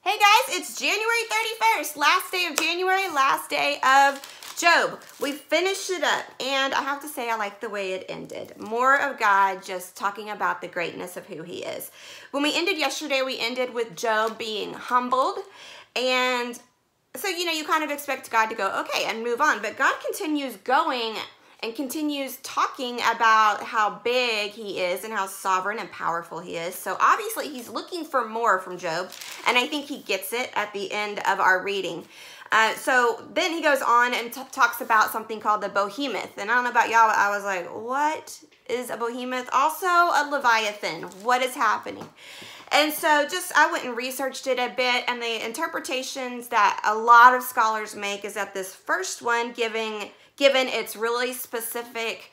Hey guys, it's January 31st, last day of January, last day of Job. We finished it up, and I have to say I like the way it ended. More of God just talking about the greatness of who he is. When we ended yesterday, we ended with Job being humbled, and so, you kind of expect God to go, okay, and move on, but God continues going and continues talking about how big he is and how sovereign and powerful he is. So obviously he's looking for more from Job, and I think he gets it at the end of our reading. So then he goes on and talks about something called the behemoth. And I don't know about y'all, but I was like, what is a behemoth? Also a leviathan. What is happening? And so I went and researched it a bit, and the interpretations that a lot of scholars make is that this first one, given its really specific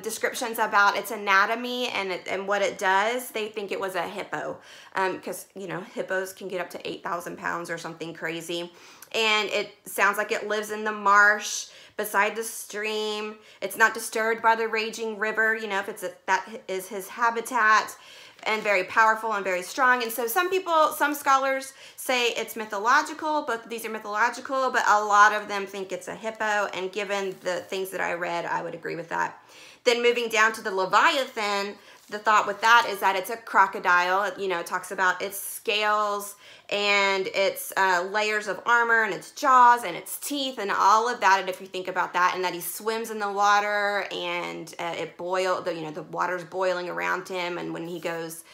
descriptions about its anatomy and what it does, they think it was a hippo, because hippos can get up to 8,000 pounds or something crazy, and it sounds like it lives in the marsh beside the stream. It's not disturbed by the raging river, if that is his habitat, and very powerful and very strong. And so some scholars say it's mythological. Both of these are mythological, but a lot of them think it's a hippo, and given the things that I read, I would agree with that. Then moving down to the Leviathan, the thought with that is that it's a crocodile. It talks about its scales and its layers of armor and its jaws and its teeth and all of that. And if you think about that, and that he swims in the water, and the water's boiling around him, and when he goes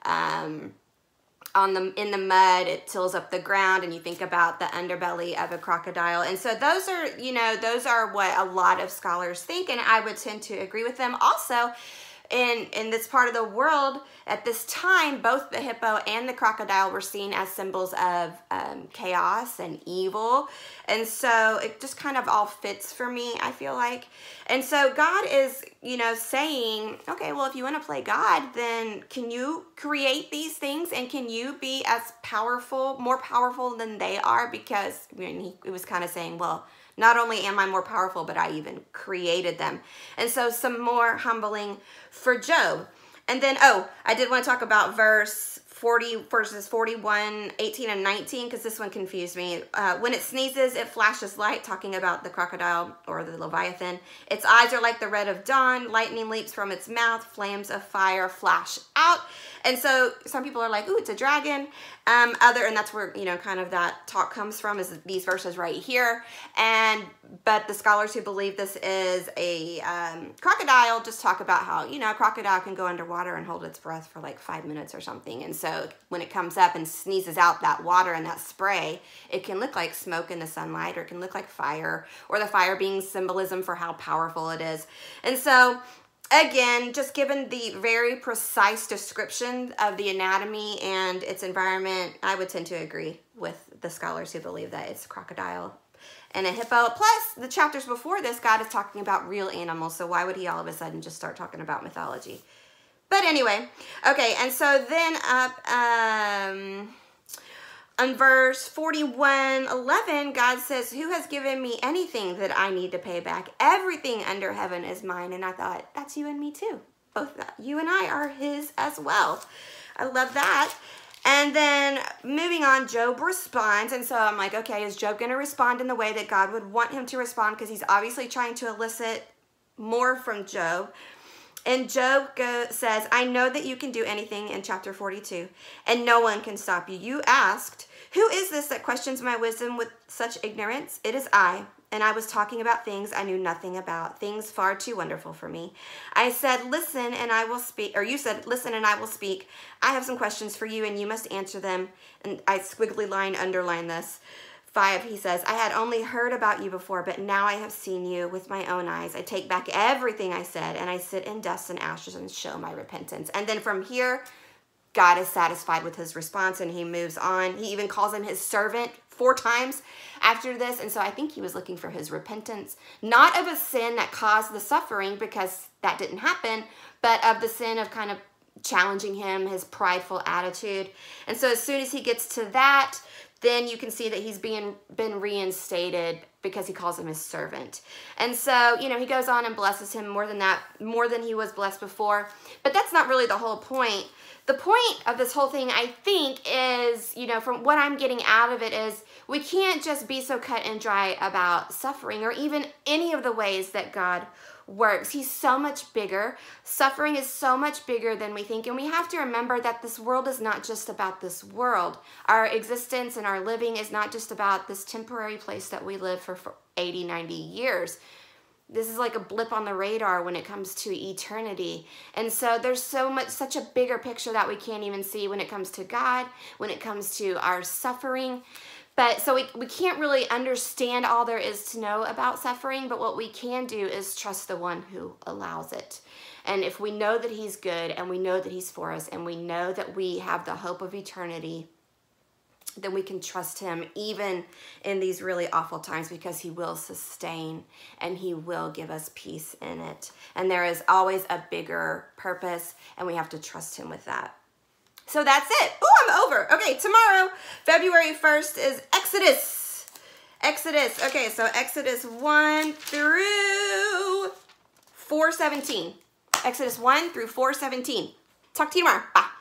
in the mud, it tills up the ground, and you think about the underbelly of a crocodile. And so those are what a lot of scholars think, and I would tend to agree with them. Also, in this part of the world at this time, both the hippo and the crocodile were seen as symbols of chaos and evil. And so it just kind of all fits for me, I feel like. And so God is, saying, okay, well, if you want to play God, then can you create these things, and can you be as powerful, more powerful than they are? Because he was kind of saying, well, not only am I more powerful, but I even created them. And so some more humbling for Job. And then, I did want to talk about verses 41, 18, and 19, because this one confused me. When it sneezes, it flashes light, talking about the crocodile or the Leviathan. Its eyes are like the red of dawn. Lightning leaps from its mouth. Flames of fire flash out. And so some people are like, ooh, it's a dragon. And that's where, kind of that talk comes from, is these verses right here. But the scholars who believe this is a crocodile just talk about how, a crocodile can go underwater and hold its breath for like 5 minutes or something. And so when it comes up and sneezes out that water and that spray, it can look like smoke in the sunlight, or it can look like fire, or the fire being symbolism for how powerful it is. And so again, just given the very precise description of the anatomy and its environment, I would tend to agree with the scholars who believe that it's a crocodile and a hippo. Plus, the chapters before this, God is talking about real animals, so why would he all of a sudden just start talking about mythology? But anyway, okay, and so then on verse 41:11, God says, who has given me anything that I need to pay back? Everything under heaven is mine. And I thought, that's you and me too. Both you and I are his as well. I love that. And then moving on, Job responds. And so I'm like, okay, is Job going to respond in the way that God would want him to respond? Because he's obviously trying to elicit more from Job. And Job says, I know that you can do anything, in chapter 42, and no one can stop you. You asked, who is this that questions my wisdom with such ignorance? It is I, and I was talking about things I knew nothing about, things far too wonderful for me. I said, listen, and I will speak, or you said, listen, and I will speak. I have some questions for you, and you must answer them. And I squiggly line, underline this. 5, he says, I had only heard about you before, but now I have seen you with my own eyes. I take back everything I said, and I sit in dust and ashes and show my repentance. And then from here, God is satisfied with his response, and he moves on. He even calls him his servant 4 times after this. And so I think he was looking for his repentance, not of a sin that caused the suffering, because that didn't happen, but of the sin of kind of challenging him, his prideful attitude. And so as soon as he gets to that, then you can see that he's been reinstated because he calls him his servant. And so, you know, he goes on and blesses him more than that, more than he was blessed before. But that's not really the whole point. The point of this whole thing, I think, is, you know, from what I'm getting out of it is we can't just be so cut and dry about suffering or even any of the ways that God works. He's so much bigger. Suffering is so much bigger than we think. And we have to remember that this world is not just about this world. Our existence and our living is not just about this temporary place that we live for 80, 90 years. This is like a blip on the radar when it comes to eternity. And so there's such a bigger picture that we can't even see when it comes to God, when it comes to our suffering. But so we can't really understand all there is to know about suffering, but what we can do is trust the one who allows it. And if we know that he's good and we know that he's for us and we know that we have the hope of eternity, then we can trust him even in these really awful times because he will sustain and he will give us peace in it. And there is always a bigger purpose and we have to trust him with that. So that's it. Oh, I'm over. Okay, tomorrow, February 1st is Exodus. Exodus. Okay, so Exodus 1 through 4:17. Exodus 1 through 4:17. Talk to you tomorrow. Bye.